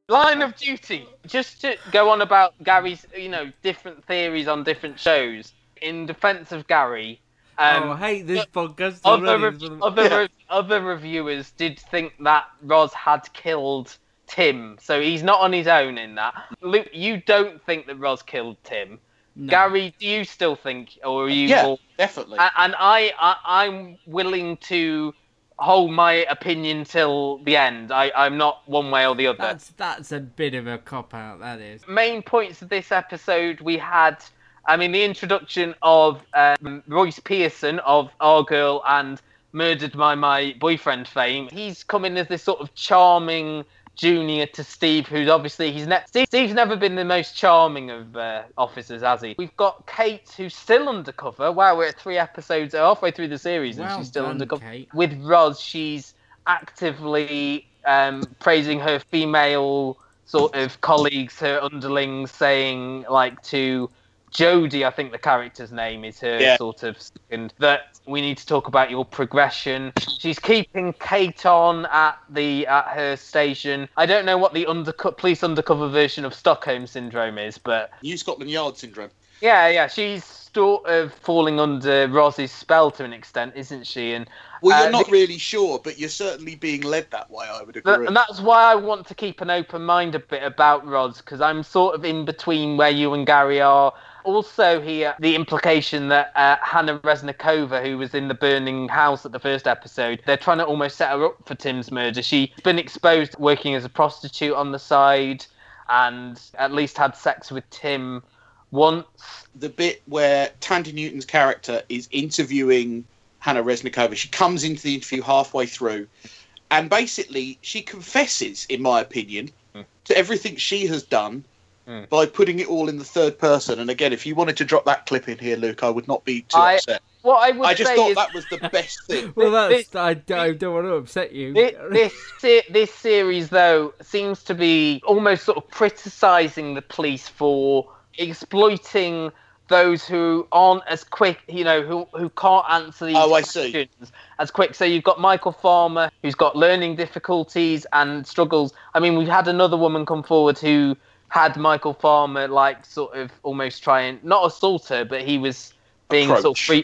Line of Duty. Just to go on about Gary's, different theories on different shows. In defence of Gary, I hate this podcast other already. other reviewers did think that Roz had killed Tim, so he's not on his own in that. Luke, you don't think that Roz killed Tim. No. Gary, do you still think, or are you? Yeah, definitely. And I'm willing to hold my opinion till the end. I'm not one way or the other. That's a bit of a cop out. That is. Main points of this episode, we had, the introduction of Royce Pearson of Our Girl and Murdered by My Boyfriend fame. He's come in as this sort of charming junior to Steve, who's obviously Steve's never been the most charming of officers, has he? We've got Kate, who's still undercover. Wow, we're at 3 episodes halfway through the series, and she's still undercover. Kate. With Roz, she's actively praising her female sort of colleagues, her underlings, saying like to Jodie, I think the character's name is her sort of second, that we need to talk about your progression. She's keeping Kate on at her station. I don't know what the police undercover version of Stockholm Syndrome is, but New Scotland Yard Syndrome. Yeah, she's sort of falling under Roz's spell to an extent, isn't she? And well, you're not really sure, but you're certainly being led that way, I would agree. And that's why I want to keep an open mind a bit about Roz, because I'm sort of in between where you and Gary are. Also here, the implication that Hannah Reznikova, who was in the burning house at the first episode, they're trying to almost set her up for Tim's murder. She's been exposed working as a prostitute on the side and at least had sex with Tim once. The bit where Tandy Newton's character is interviewing Hannah Reznikova, she comes into the interview halfway through and basically she confesses, in my opinion, to everything she has done by putting it all in the third person. And again, if you wanted to drop that clip in here, Luke, I would not be too upset. I just thought that was the best thing. Well, I don't want to upset you. This series, though, seems to be almost sort of criticising the police for exploiting those who aren't as quick, who can't answer these questions as quick. So you've got Michael Farmer, who's got learning difficulties and struggles. I mean, we've had another woman come forward who had Michael Farmer sort of almost try and not assault her, but he was being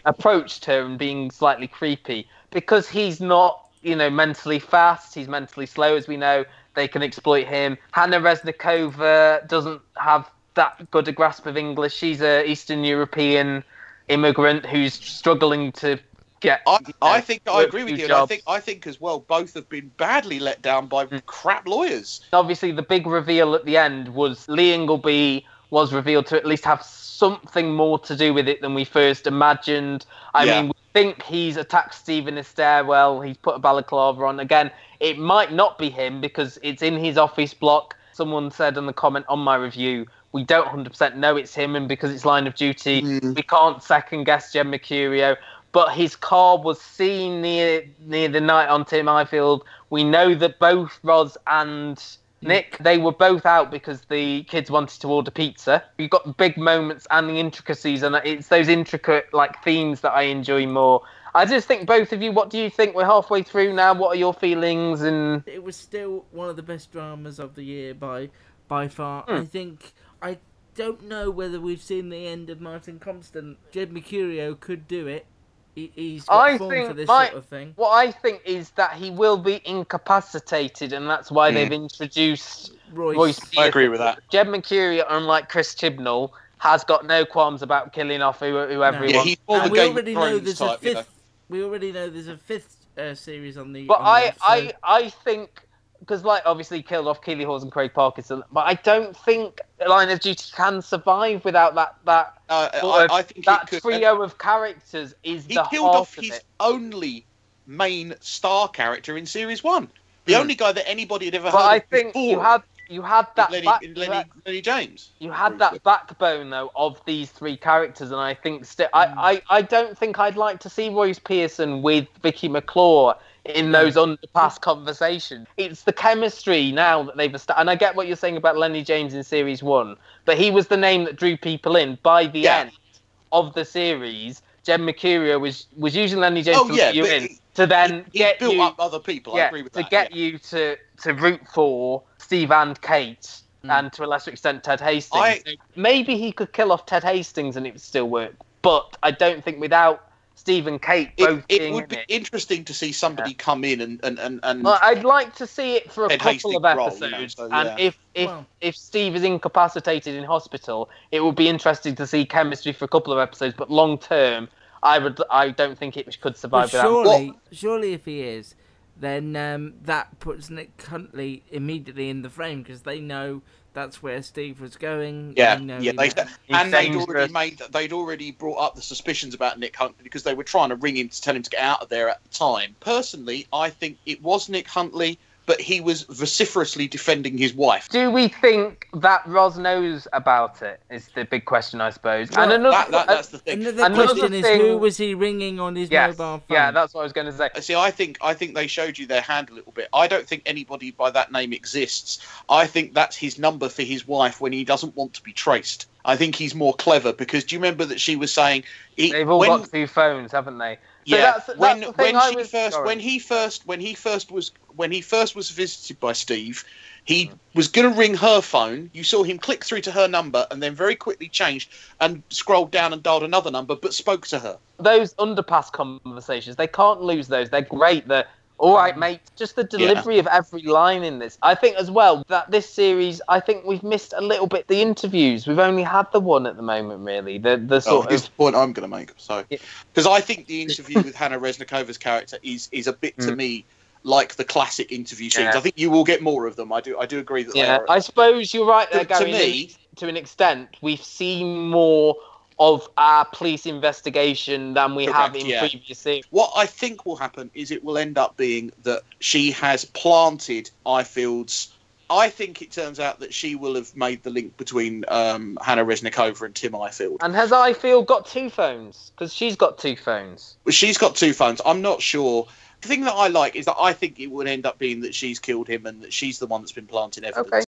approached her and being slightly creepy because he's not, mentally fast. He's mentally slow, as we know. They can exploit him. Hannah Reznikova doesn't have that good a grasp of English. She's an Eastern European immigrant who's struggling to get. I think I agree with you. And I think as well, both have been badly let down by crap lawyers. Obviously, the big reveal at the end was Lee Ingleby was revealed to at least have something more to do with it than we first imagined. I mean, we think he's attacked Steve in a stairwell. He's put a balaclava on. Again, it might not be him because it's in his office block. Someone said in the comment on my review, we don't 100% know it's him, and because it's Line of Duty, we can't second guess Jed Mercurio. But his car was seen near the night on Tim Highfield. We know that both Roz and Nick, they were both out because the kids wanted to order pizza. You've got the big moments and the intricacies, and it's those intricate themes that I enjoy more. I just think both of you, what do you think? We're halfway through now. What are your feelings? And it was still one of the best dramas of the year by far. I don't know whether we've seen the end of Martin Constant. Jed Mercurio could do it. He's got form for this sort of thing. What I think is that he will be incapacitated, and that's why they've introduced Royce. I agree with that. Jed Mercurio, unlike Chris Chibnall, has got no qualms about killing off whoever he wants. We already know there's a fifth. We already know there's a fifth series on the. But I think. Because, obviously he killed off Keeley Hawes and Craig Parkinson, but I don't think Line of Duty can survive without I think that trio of characters is the heart of it. He killed off his only main star character in Series 1. The only guy that anybody had ever heard of before. You had that Lenny James. You had that backbone though of these three characters, and I think I don't think I'd like to see Royce Pearson with Vicky McClure in those underpass conversations. It's the chemistry now that they've established. And I get what you're saying about Lenny James in Series 1, but he was the name that drew people in. By the end of the series, Jed Mercurio was using Lenny James to let you in, to then built up other people. I agree with that. To get you to root for Steve and Kate, and to a lesser extent Ted Hastings. So maybe he could kill off Ted Hastings and it would still work. But I don't think without Steve and Kate both it would be interesting to see somebody come in and well, I'd like to see it for a Ted couple of Hastings episodes, role, you know, so, and if Steve is incapacitated in hospital, it would be interesting to see chemistry for a couple of episodes. But long term, I don't think it could survive. But surely, if he is, then that puts Nick Huntley immediately in the frame because they know that's where Steve was going. They'd already brought up the suspicions about Nick Huntley because they were trying to ring him to tell him to get out of there at the time. Personally, I think it was Nick Huntley, but he was vociferously defending his wife. Do we think that Roz knows about it? Is the big question, I suppose. Well, and that's the thing. Another question is, who was he ringing on his mobile phone? Yeah, that's what I was going to say. See, I think they showed you their hand a little bit. I don't think anybody by that name exists. I think that's his number for his wife when he doesn't want to be traced. I think he's more clever because do you remember that she was saying they've all got 2 phones, haven't they? So yeah. that's when he first was visited by Steve, he was going to ring her phone. You saw him click through to her number and then very quickly changed and scrolled down and dialed another number, but spoke to her. Those underpass conversations, they can't lose those. They're great. They're all right, mate. Just the delivery of every line in this. I think as well that this series, I think we've missed a little bit the interviews. We've only had the one at the moment, really. The sort of the point I'm going to make. So, because I think the interview with Hannah Reznikova's character is a bit to me like the classic interview scenes. I think you will get more of them. I do agree that. Yeah, I suppose you're right there, Gary. To me, to an extent, we've seen more of our police investigation than we have in previous series. What I think will happen is it will end up being that she has planted Ifield's. I think it turns out that she will have made the link between Hannah Reznikova and Tim Ifield. And has Ifield got 2 phones? Because she's got 2 phones. She's got 2 phones. I'm not sure. The thing that I like is that I think it would end up being that she's killed him and that she's the one that's been planting evidence. Okay.